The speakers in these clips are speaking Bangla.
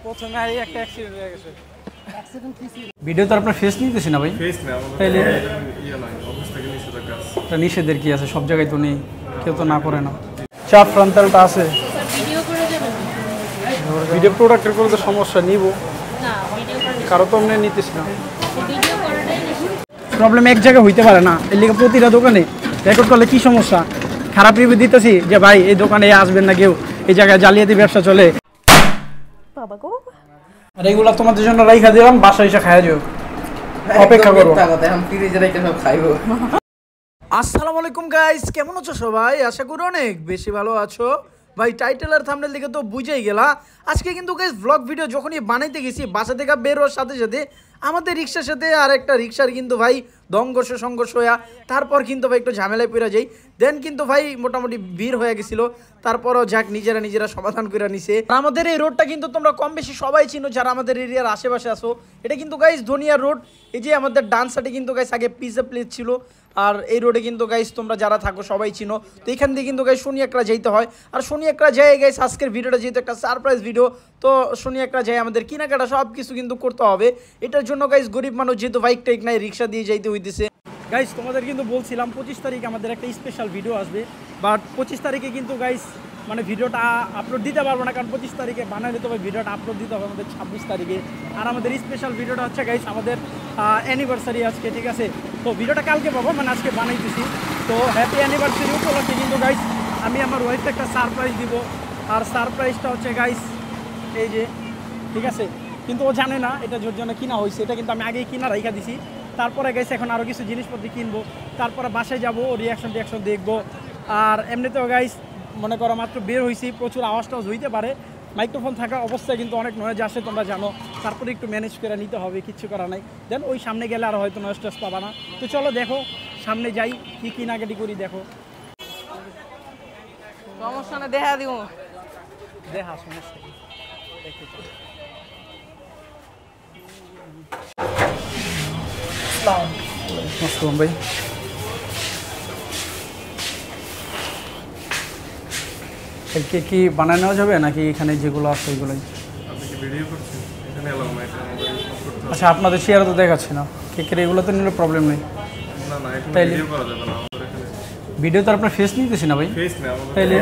প্রথমে এই একটা অ্যাক্সিডেন্ট হয়ে গেছে। ভিডিও তো আপনার ফেস নিতেছি না ভাই, ফেস না তাইলে ইয়া নাই অফিস থেকে নিষেধাজ্ঞা আছে। এটা নিষেধের কি আছে, সব জায়গায় তো নেই, কেউ তো না করে না। চাপ ফ্রন্টালটা আছে, ভিডিও করে দেবেন। ভিডিও প্রোডাক্টের করে তো সমস্যা নিব না, ভিডিও করে কারো তো আমরা নিতেছি না, ভিডিও করাটাই প্রবলেম এক জায়গায় হইতে পারে না। এর লিগে প্রতিটা দোকানে রেকর্ড করলে কি সমস্যা, খারাপ রিভিউ দিতেছি যে ভাই এই দোকানে আসবেন না কেউ, এই জায়গায় জালিয়াতি ব্যবসা চলে। বাবা গো, আর এইগুলা তোমাদের জন্য রাইখা দিলাম, বাসায় এসে খাইয়া যাও, অপেক্ষা করো। আসসালামু আলাইকুম গাইস, কেমন আছো সবাই? আশা করি অনেক বেশি ভালো আছো ভাই। টাইটেল আর থাম্বনেল দেখে তো বুঝেই গেলা। আজকে কিন্তু গাইস ব্লগ ভিডিও যখনই বানাইতে গেছি, বাসা থেকে বের হওয়ার সাথে সাথে আমাদের রিক্সার সাথে আর একটা রিক্সার কিন্তু ভাই সংঘর্ষ হইয়া তারপর কিন্তু ভাই একটু ঝামেলায় পড়ে যাই। দেন কিন্তু ভাই মোটামুটি ভিড় হয়ে গেছিল, তারপরও যাক নিজেরা সমাধান করে নিছে। আমাদের এই রোডটা কিন্তু তোমরা কম বেশি সবাই চিনো যারা আমাদের এরিয়ার আশেপাশে আসো। এটা কিন্তু গাইস ধনিয়া রোড। এই যে আমাদের ডান সাইডে কিন্তু গাইস আগে পিজা প্লেস ছিল, আর এই রোডে কিন্তু গাইস তোমরা যারা থাকো সবাই চিনো। তো এখান দিয়ে কিন্তু গাইস শনি একরা যাইতে হয়, আর শনি একরা যায় গাইস আজকের ভিডিওটা যেহেতু একটা সারপ্রাইজ ভিডিও, তো শনি একরা যায় আমাদের কেনাকাটা সব কিছু কিন্তু করতে হবে। এটার জন্য গাইস গরিব মানুষ যেহেতু বাইক টাইক নাই, রিক্সা দিয়ে যাইতে হইতেছে। গাইস তোমাদের কিন্তু বলছিলাম 25 তারিখে আমাদের একটা স্পেশাল ভিডিও আসবে, বাট 25 তারিখে কিন্তু গাইস মানে ভিডিওটা আপলোড দিতে পারবো না, কারণ 25 তারিখে বানালে তো ভাই ভিডিওটা আপলোড দিতে হবে আমাদের 26 তারিখে। আর আমাদের স্পেশাল ভিডিওটা হচ্ছে গাইস আমাদের অ্যানিভার্সারি আজকে, ঠিক আছে? তো ভিডিওটা কালকে পাবো, মানে আজকে বানাইতেছি। তো হ্যাপি অ্যানিভার্সারি উপলক্ষে কিন্তু গাইস আমি আমার ওয়াইফকে একটা সারপ্রাইজ দিব, আর সারপ্রাইজটা হচ্ছে গাইস এই যে, ঠিক আছে? কিন্তু ও জানে না এটা জোর জন্য কিনা হয়েছে, এটা কিন্তু আমি আগেই কিনা রাইখা দিছি। তারপরে গাইস এখন আরও কিছু জিনিসপত্র কিনবো, তারপরে বাসায় যাবো, রিয়াকশন দেখবো। আর এমনিতেও গাইস মনে করো মাত্র বের হয়েছি, প্রচুর আওয়াজ টাওয়াজ হইতে পারে, মাইক্রোফোন থাকা অবস্থায় কিন্তু অনেক নয়েজ আসে, তোমরা জানো। তারপরে একটু ম্যানেজ করে নিতে হবে, কিচ্ছু করা নাই। দেন ওই সামনে গেলে আর হয়তো নয়েজ টেস পাবা না। তো চলো দেখো সামনে যাই, কি কেনাকাটি করি দেখো। সমস্যা না, দেখা দিব, দেখা সমস্যা দেখতে ভাই। কেক কি বানায় নেওয়া যাবে নাকি এখানে যেগুলো আছে ওইগুলোই? আচ্ছা, আপনাদের শেয়ারে তো দেখাচ্ছে না, কেকের এগুলো তো নিলে প্রবলেম নেই। তাইলে ভিডিও তো আপনার ফেস নিতেছি না ভাই, তাইলে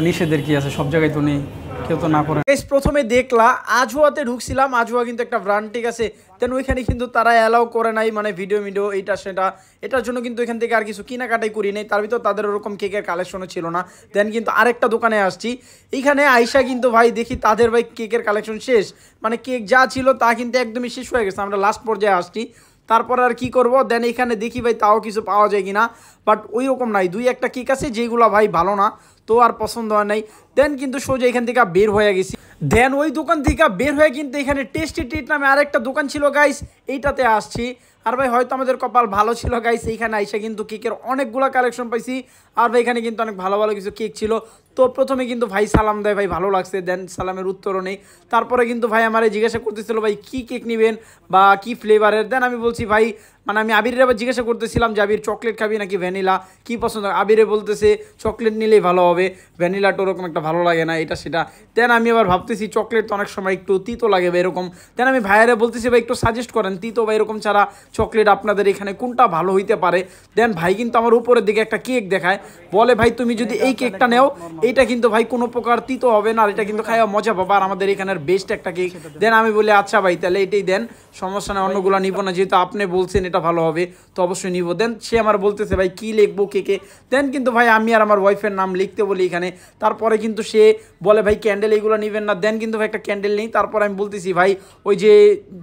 নিষেধের কি আছে, সব জায়গায় তো নেই, কেউ তো না করে। প্রথমে দেখলা আজওয়াতে ঢুকছিলাম, আজওয়া কিন্তু একটা ব্র্যান্ড, ঠিক আছে? দেন ওইখানে কিন্তু তারা অ্যালাউ করে নাই, মানে ভিডিও এইটা সেটা, এটার জন্য কিন্তু এখান থেকে আর কিছু কেনাকাটাই করি নাই। তার ভিতর তাদের ওরকম কেকের কালেকশনও ছিল না। দেন কিন্তু আরেকটা দোকানে আসছি, এইখানে আইসা কিন্তু ভাই দেখি তাদের ভাই কেকের কালেকশন শেষ, মানে কেক যা ছিল তা কিন্তু একদমই শেষ হয়ে গেছে। আমরা লাস্ট পর্যায়ে আসছি, তারপর আর কি করব। দেন এখানে দেখি ভাই তাও কিছু পাওয়া যায় কিনা, বাট ওই রকম নাই। দুই একটা কেক আছে যেগুলো ভাই ভালো না, তো আর পছন্দ হয় নাই। দেন কিন্তু সোজা এখান থেকে বের হয়ে গেছি। দেন ওই দোকান থেকে বের হয়ে কিন্তু এখানে টেস্টি ট্রিট নামে আরেকটা দোকান ছিল গাইস, এইটাতে আসছি। আর ভাই হয়তো আমাদের কপাল ভালো ছিল গাইস, এইখানে আইসা কিন্তু কেকের অনেকগুলো কালেকশন পাইছি। আর ভাই এখানে কিন্তু অনেক ভালো ভালো কিছু কেক ছিল। তো প্রথমে কিন্তু ভাই সালাম দেয়, ভাই ভালো লাগছে, দেন সালামের উত্তরও নেই। তারপরে কিন্তু ভাই আমারে জিজ্ঞাসা করতেছিল ভাই কী কেক নেবেন বা কী ফ্লেভারের। দেন আমি বলছি ভাই, মানে আমি আবিরের আবার জিজ্ঞাসা করতেছিলাম যে আবির চকলেট খাবি নাকি ভ্যানিলা, কী পছন্দ? আবিরে বলতেছে চকলেট নিলেই ভালো হবে, ভ্যানিলাটা ওরকম একটা ভালো লাগে না, এটা সেটা। দেন আমি আবার ভাবতেছি চকলেট তো অনেক সময় একটু তিতো লাগে বা এরকম। দেন আমি ভাইয়ারে বলতেছি ভাই একটু সাজেস্ট করেন তিতো বা এরকম ছাড়া চকলেট আপনাদের এখানে কোনটা ভালো হইতে পারে। দেন ভাই কিন্তু আমার উপরের দিকে একটা কেক দেখায়, বলে ভাই তুমি যদি এই কেকটা নেও, এইটা কিন্তু ভাই কোনো প্রকার তিতো হবে না, আর এটা কিন্তু খাইয়া মজা পাবা, আর আমাদের এখানের বেস্ট একটা কেক। দেন আমি বলি আচ্ছা ভাই তাহলে এটাই দেন, সমস্যা নেই, অন্যগুলো নিব না, যেহেতু আপনি বলছেন এটা ভালো হবে তো অবশ্যই নিব। দেন সে আমার বলতেছে ভাই কী লিখবো কেকে। দেন কিন্তু ভাই আমি আর আমার ওয়াইফের নাম লিখতে বলি এখানে। তারপরে কিন্তু সে বলে ভাই ক্যান্ডেল এইগুলো নেবেন না। দেন কিন্তু ভাই একটা ক্যান্ডেল নেই। তারপর আমি বলতেছি ভাই ওই যে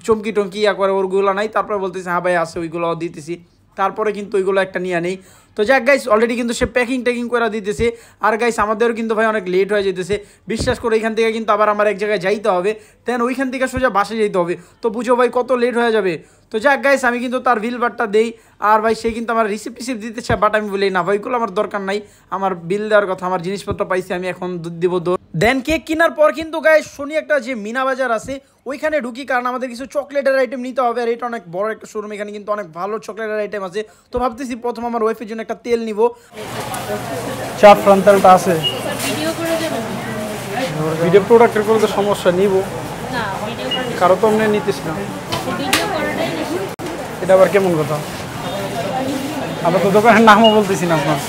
চমকি টমকি ইয়া করে ওরগুলো নাই। তারপরে বলতেছি হ্যাঁ ভাই আছে, ওইগুলো দিতেছি। তারপরে কিন্তু ওইগুলো একটা নিয়ে নেই। তো যাক গাইস, অলরেডি কিন্তু সে প্যাকিং করে দিতেছে। আর গাইস আমাদেরও কিন্তু ভাই অনেক লেট হয়ে যেতেছে, বিশ্বাস করে। এখান থেকে কিন্তু আবার আমার এক জায়গায় যাইতে হবে, দেন ওইখান থেকে সোজা বাসে যেতে হবে। তো বুঝো ভাই কত লেট হয়ে যাবে। তো যাক গাইস আমি কিন্তু তার বিল বারটা দেই, আর ভাই সে কিন্তু আমার রিসিপ্ট দিতে চায়, বাট আমি বলি না ভাই ওইগুলো আমার দরকার নাই, আমার বিল দেওয়ার কথা, আমার জিনিসপত্র পাইছি, আমি এখন দুধ দিব দৌড়। দেন কেক কেনার পর কিন্তু গাইস শনি একটা যে মিনা বাজার আছে ওইখানে ঢুকি, কারণ আমাদের কিছু চকলেটের আইটেম নিতে হবে। আর এটা অনেক বড় একটা শোরুম, এখানে কিন্তু অনেক ভালো চকলেটের আইটেম আছে। তো ভাবতেছি প্রথম আমার ওয়াইফের জন্য একটা তেল নিব। চাপ ফ্রন্টালটা আছে, ভিডিও করে দেবেন। ভিডিও প্রোডাক্টের কোনো তো সমস্যা নিব কারো তো আমরা নিতেছি না এটা আবার কেমন কথা আমরা তো দোকানের নামও বলতেছি না আপনার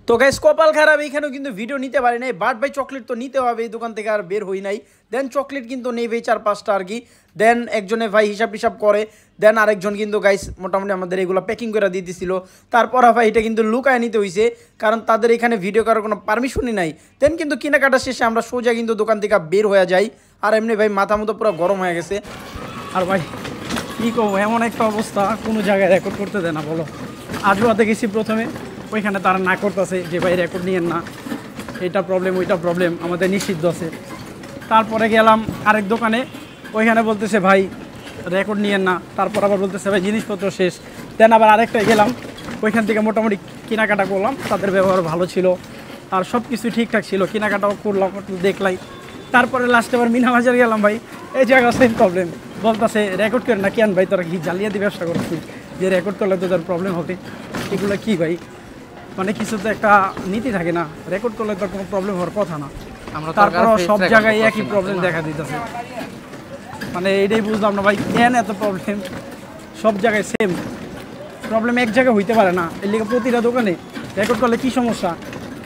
তো গাইস কপাল খারাপ এখানেও কিন্তু ভিডিও নিতে পারি নাই বাট ভাই চকলেট তো নিতে হবে এই দোকান থেকে আর বের হই নাই দেন চকলেট কিন্তু নেবে 4-5টা আর কি দেন একজনে ভাই হিসাব করে দেন আরেকজন কিন্তু গাইস মোটামুটি আমাদের এগুলো প্যাকিং করে দিয়ে দিছিল তারপর ভাই এটা কিন্তু লুকায় নিতে হইছে কারণ তাদের এখানে ভিডিও করার কোনো পারমিশনই নাই দেন কিন্তু কেনাকাটা শেষে আমরা সোজা কিন্তু দোকান থেকে বের হয়ে যাই আর এমনি ভাই মাথা মতো পুরো গরম হয়ে গেছে আর ভাই কী করবো এমন একটা অবস্থা কোনো জায়গায় রেকর্ড করতে দেয় না বলো আজওয়াতে গেছি প্রথমে ওইখানে তারা না করতেছে যে ভাই রেকর্ড নিয়েন না এইটা প্রবলেম ওইটা প্রবলেম আমাদের নিষিদ্ধ আছে তারপরে গেলাম আরেক দোকানে ওইখানে বলতেছে ভাই রেকর্ড নিয়েন না তারপর আবার বলতেছে ভাই জিনিসপত্র শেষ দেন আবার আরেকটায় গেলাম ওইখান থেকে মোটামুটি কেনাকাটা করলাম তাদের ব্যবহার ভালো ছিল আর সব কিছু ঠিকঠাক ছিল কেনাকাটাও করলাম দেখলাই তারপরে লাস্টে আবার মিনা বাজার গেলাম ভাই এই জায়গা সেম প্রবলেম বলতেছে রেকর্ড করে না কেন ভাই তোরা কি জালিয়াতি ব্যবসা করছিস যে রেকর্ড করলে তো তার প্রবলেম হবে এগুলো কি ভাই মানে কিছু তো একটা নীতি থাকে না রেকর্ড করলে তো কোনো প্রবলেম হওয়ার কথা না তারপরও সব জায়গায় একই প্রবলেম দেখা দিতেছে মানে এইটাই বুঝলাম না ভাই কেন এত প্রবলেম সব জায়গায় সেম প্রবলেম এক জায়গায় হইতে পারে না এর লিগে প্রতিটা দোকানে রেকর্ড করলে কি সমস্যা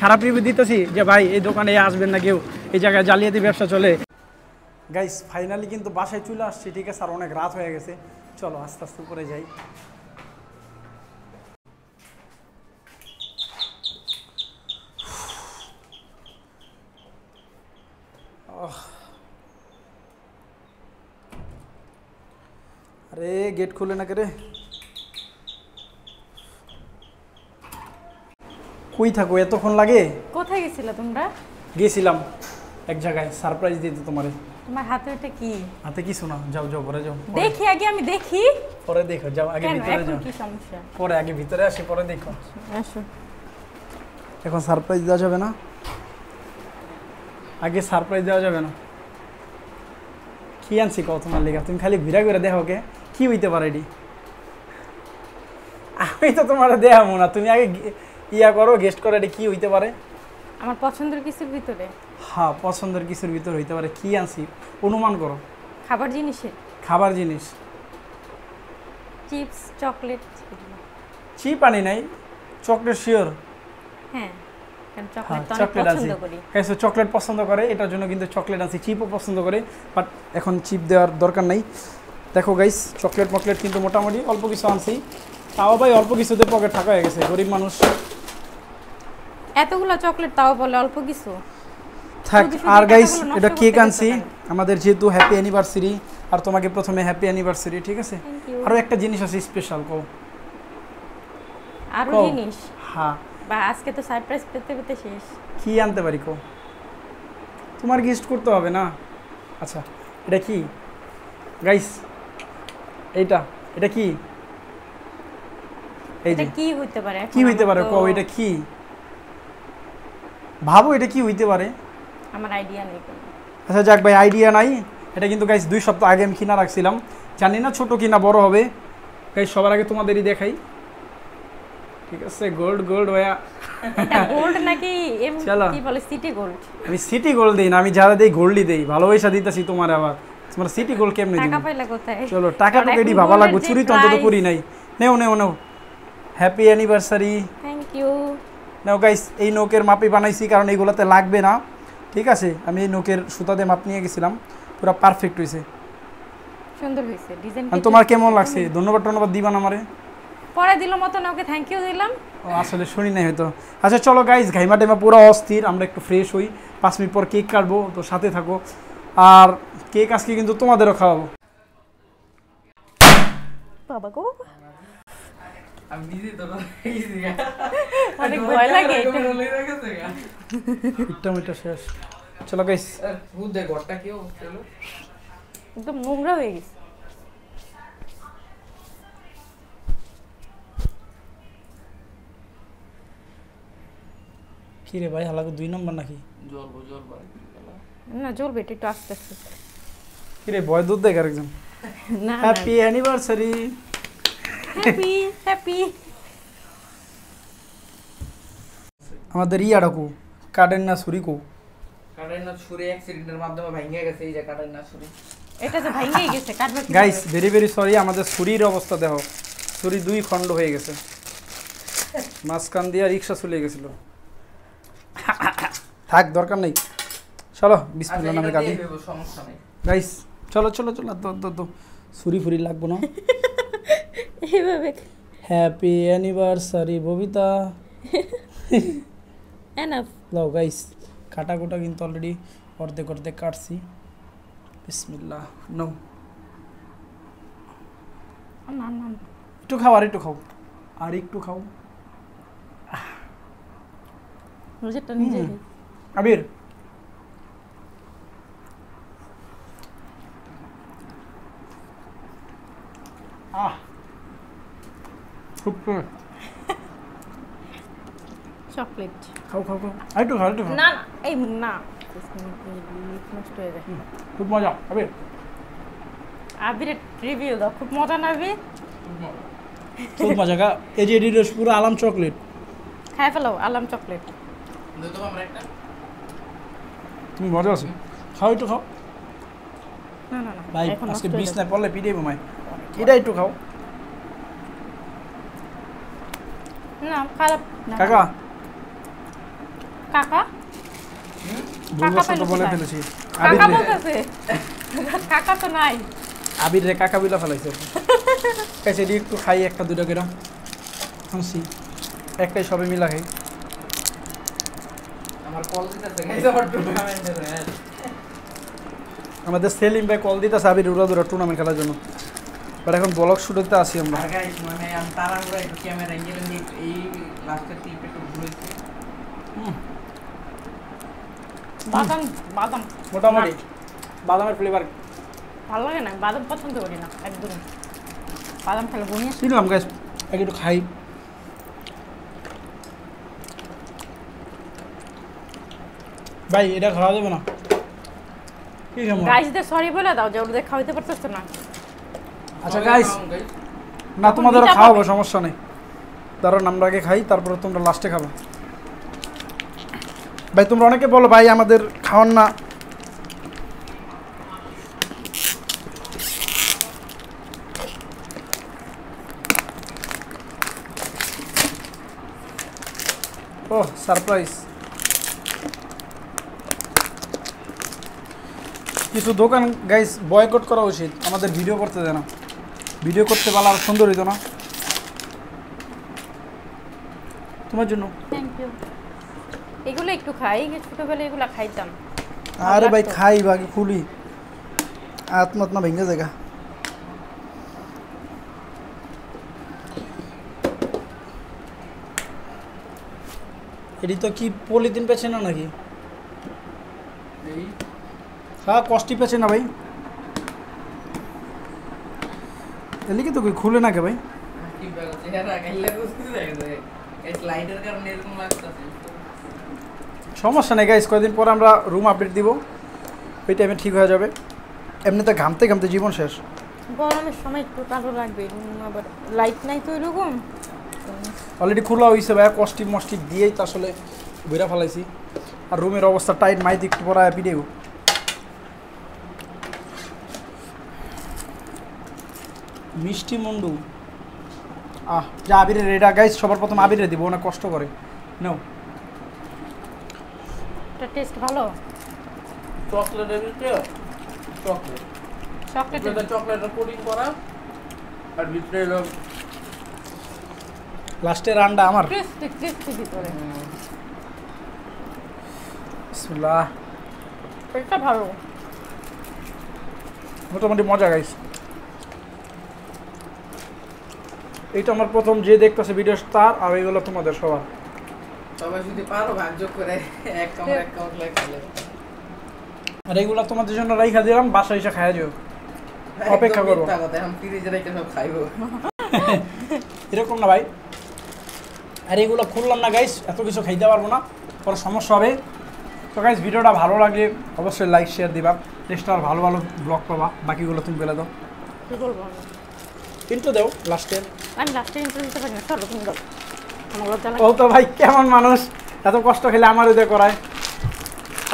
খারাপ রিভিউ দিতেছি যে ভাই এই দোকানে আসবেন না কেউ এই জায়গায় জালিয়াতি ব্যবসা চলে গাইস ফাইনালি কিন্তু বাসায় চলে আসছি ঠিক আছে আর অনেক রাত হয়ে গেছে চলো আস্তে আস্তে উপরে যাই আরে গেট খুলে না করে কই থাকো এতক্ষণ লাগে কোথায় গেছিলে তোমরা গেছিলাম এক জায়গায় সারপ্রাইজ দিতে তোমারে তোমার হাতে ওটা কি হাতে কিছু না যাও যাও পরে যাও দেখি আগে আমি দেখি পরে দেখো যাও আগে ভিতরে যাও কি সমস্যা পরে আগে ভিতরে আসি পরে দেখো আসো এখন সারপ্রাইজ দেওয়া যাবে না আগে সারপ্রাইজ দেওয়া যাবে না কি আনছি কও তোমার লেগা তুমি খালি ঘুরা ঘুরে দেখো কে কি হইতে পারে এটি আমি তো তোমার দেখাবো না তুমি আগে ইয়া করো গেস্ট করো এটা কি হইতে পারে আমার পছন্দের কিছুর ভিতরে হ্যাঁ পছন্দের কিছুর ভিতরে হইতে পারে কি আনছি অনুমান করো খাবার জিনিসে খাবার জিনিস চিপস চকলেট চিপ আনি নাই চকলেট শিওর হ্যাঁ কারণ চকলেট তো চকলেট আমি আনছি পছন্দ করি কাছে চকলেট পছন্দ করে এটার জন্য কিন্তু চকলেট আনছি চিপও পছন্দ করে বাট এখন চিপ দেওয়ার দরকার নাই দেখো গাইস চকলেট মকলেট কিন্তু মোটামুটি অল্প কিছু আনছি তাও ভাই অল্প কিছুতে পকেট ফাঁকা হয়ে গেছে গরিব মানুষ এতগুলো চকলেট তাও বলে অল্প কিছু থাক শুধু শুধু আর গাইস টাকাগুলো নষ্ট এটা করতে কেক গেছো আনছি কেন? আমাদের যেহেতু হ্যাপি অ্যানিভার্সারি আর তোমাকে প্রথমে হ্যাপি অ্যানিভার্সারি ঠিক আছে Thank you. আরও একটা জিনিস আছে স্পেশাল কও আরো কও। জিনিস হ্যাঁ বা আজকে তো সারপ্রাইজ পেতে পেতে শেষ কি আনতে পারি কো তোমার গিফট করতে হবে না আচ্ছা এটা কি গাইস এটা কি এই যে এটা কি হইতে পারে এখন কি হইতে পারে আমার কও তো- এটা কি ভাবো এটা কি হইতে পারে আমার আইডিয়া নেই কোনো। আচ্ছা যাক ভাই আইডিয়া নাই এটা কিন্তু গাইস 2 সপ্তাহ আগে আমি কিনা রাখছিলাম জানি না ছোট কিনা বড় হবে গাইস সবার আগে তোমাদেরই দেখাই ঠিক আছে গোল্ড ওয়া এটা গোল্ড নাকি চলো। কি বলে সিটি গোল্ড আমি সিটি গোল্ড দেই না আমি যারা দেই গোল্ডই দেই ভালোবাসা দিতেছি তোমার আবার তোমার সিটি গোল্ড কেমনে দিই টাকা পাইলা কোথায় চলো টাকা তো কারণ কেডি এখন ভাবা gold-এর লাগবে যে চুরি তো অন্তত price- করি নাই নেও হ্যাপি অ্যানিভার্সারি থ্যাংক ইউ নাও গাইস এই নোকের মাপই বানাইছি কারণ এইগুলোতে লাগবে না ঠিক আছে আমি এই নোকের সুতাতে মাপ নিয়ে গেছিলাম পুরো পারফেক্ট হয়েছে সুন্দর হয়েছে ডিজাইন আর তোমার কেমন লাগছে ধন্যবাদ দিবা না আমারে পরে দিল মতো না ওকে থ্যাংক ইউ দিলাম ও আসলে শুনি নাই হয়তো আচ্ছা চলো গাইস ঘাইমা টাইমা পুরো অস্থির আমরা একটু ফ্রেশ হই 5 মিনিট পর কেক কাটবো তো সাথে থাকো আর কেক আজকে কিন্তু তোমাদেরও খাওয়াবো বাবা গো আমি নিজে তো অনেক ভয় লাগে এটা একটা মিনিট শেষ চলো গাইস বুঝে ঘরটা কেউ চলো একদম নোংরা হয়ে গেছে কি রে ভাই হালাকো 2 নম্বর নাকি জল না জ্বলবে এটা একটু আস্তে আস্তে কি রে ভয় দুধ দেখ আরেকজন না হ্যাপি অ্যানিভার্সারি হ্যাপি হ্যাপি আমাদের ইয়াডাকু কাটেন না ছুরি কো কাটাই না ছুরি অ্যাক্সিডেন্টের মাধ্যমে ভেঙে গেছে এই যে কাটাই না ছুরি। এটা যে ভাঙেই গেছে কাটবে কি গাইস ভেরি ভেরি সরি, আমাদের ছুরির অবস্থা দেখো, ছুরি 2 খণ্ড হয়ে গেছে, মাঝখান দিয়ে রিক্সা চলে গেছিল। থাক দরকার নেই, চলো বিসমিল্লাহ নামে কাটি সমস্যা নেই গাইস। চলো চলো চলো, তো ছুরি ফুরি লাগবো না। এইভাবে হ্যাপি অ্যানিভার্সারি ববিতা। এনাফ লাও গাইস, কাটা কোটা কিন্তু অলরেডি অর্ধেক অর্ধেক কাটছি। বিসমিল্লাহ নো, না না একটু খাও, আর একটু খাও, আর একটু খাও। রোজেরটা নিজে আবির খুব চকলেট খাও খাও খাও, আর একটু খাও, আর একটু খাও। না না এই না নষ্ট হয়ে যায়। খুব মজা আবির। আবিরের রিভিউ দাও, খুব মজা না আবির? খুব মজা গা। এই যে এডিটর পুরো আলাম চকলেট খাই ফেলো আলাম চকলেট। দিতে আমরা একটা তুমি মজা আছে, খাও একটু খাও না না না ভাই, এখন আজকে নষ্ট হয়ে বিষ যাবে। না পড়লে পিড়ে বোমায়, এটা একটু খাও। না খারাপ না কাকা কাকা ভুলবশত পেলো বলে কোথায়? ফেলেছি। কাকা আবির রে, বলতেছে কাকা তো নাই। আবির রে কাকা বিলা ফেলাইছে। কাছে এটি একটু খাই, একটা দুটো গ্রাম হাসি, একটাই সবে মিলা খাই। আমার কল দিতেছে গাইস আমার টুর্নামেন্টের। আমাদের সেলিম ভাই কল দিতেছে আবির উড়াদুরা টুর্নামেন্ট খেলার জন্য, বাট এখন ব্লগ শুরুতে আছি আমরা। আর গাইস মানে আমি তাড়াহুড়া একটু ক্যামেরা অ্যাঙ্গেল নিয়ে এই লাস্টের ক্লিপ একটু ঘুরেছি। বাদাম বাদাম মোটামুটি বাদামের ফ্লেভার ভালো লাগে না, বাদাম পছন্দ করি না একদম। বাদাম খেলে বমি আসে। কিনলাম গ্যাস, একটু খাই। ভাই এটা খাওয়া যাবে না, কি খাবো? গাইসদের সরি বলে দাও যে ওদের খাওয়াইতে পারতেছে না। আচ্ছা গাইস, গাইস না তোমাদেরও মিঠা খাওয়াবো, পাবে। সমস্যা নেই, দাঁড়ান আমরা আগে খাই, তারপরে তোমরা লাস্টে খাবে। ভাই তোমরা অনেকে বলো ভাই আমাদের খাওয়ান না, ও সারপ্রাইজ। কিছু দোকান গাইস বয়কট করা উচিত, আমাদের ভিডিও করতে দেয় না, ভিডিও করতে পারলে আর সুন্দর হইতো না। তোমার জন্য। Thank you. এগুলো একটু খাই, ছোটবেলায় এগুলো খাইতাম। আরে ভাই লাগতো। খাই বাকি খুলি আত্মা ভেঙে জায়গা। এটি তো কি পলিথিন পেছে না নাকি? এই হ্যাঁ কষ্টি পেছে না ভাই, এলিকে তো কই খুলে না কে ভাই। কি ব্যাপার চেহারা গাইলে বুঝতে যাচ্ছে এই স্লাইডের কারণে এরকম লাগতেছে। সমস্যা নেই গাইস, কয়েকদিন পর আমরা রুম আপডেট দিব, ওই টাইমে ঠিক হয়ে যাবে। এমনিতে ঘামতে ঘামতে জীবন শেষ। গরমের সময় একটু কালো লাগবে, আবার লাইট নাই তো এরকম। অলরেডি খোলা হয়েছে ভাই, কষ্টি মষ্টি দিয়েই তো আসলে বইরা ফেলাইছি। আর রুমের অবস্থা টাইট, মাইতে একটু পরে পিড়েও। মিষ্টি মন্ডু যা আবিরের এটা গাইস, সবার প্রথম আবিরে দিব, না কষ্ট করে নাও। এটা টেস্ট ভালো। চকলেটের ভিতরে চকলেট চকলেট এটা চকলেটের কোটিং করা আর ভিতরে হলো লাস্টের রান্না আমার। ক্রিস্পি ক্রিস্পি ভিতরে। বিসমিল্লাহ, এটা ভালো। মোটামুটি মজা গাইস। এইটা আমার প্রথম যে দেখতেছে ভিডিও তার, আর এইগুলো তোমাদের সবার। সবাই যদি পারো ভাগ্য করে এক কাউন্ট লেখালে আর এইগুলো তোমাদের জন্য রাইখা দিলাম, বাসা এসে খাইয়া যাও, অপেক্ষা করবো। এখন ফ্রিজে রেখে সব খাইবো। এরকম না ভাই, আর এইগুলো খুললাম না গাইস, এত কিছু খাইতে পারবো না, পরে সমস্যা হবে। তো গাইস ভিডিওটা ভালো লাগলে অবশ্যই লাইক শেয়ার দিবা, নেক্সট আর ভালো ভালো ব্লগ পাবা। বাকিগুলো তুমি বেলে দাও, কি বলবো আমি? কিন্তু দেও লাস্টের। আমি লাস্টে ইন্টারভিউ দিতে পারি না, চলো তুমি দাও। আমার লজ্জা ও লাগে। তো ভাই কেমন মানুষ, এত কষ্ট খেলে আমার ওদের করায়।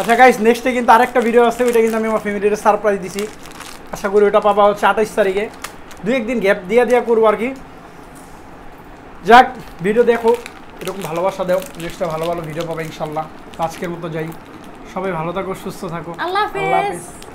আচ্ছা গাইস, নেক্সটে কিন্তু আরেকটা ভিডিও আছে, ওইটা কিন্তু আমি আমার ফ্যামিলির সারপ্রাইজ দিছি। আশা করি ওটা পাবা হচ্ছে 28 তারিখে। 2-1 দিন গ্যাপ দিয়া করবো আর কি। যাক, ভিডিও দেখো, এরকম ভালোবাসা দাও, নেক্সটে ভালো ভালো ভিডিও পাবে ইনশাল্লাহ। তো আজকের মতো যাই, সবাই ভালো থাকো, সুস্থ থাকো, আল্লাহ আল্লাহ হাফেজ। হাফেজ।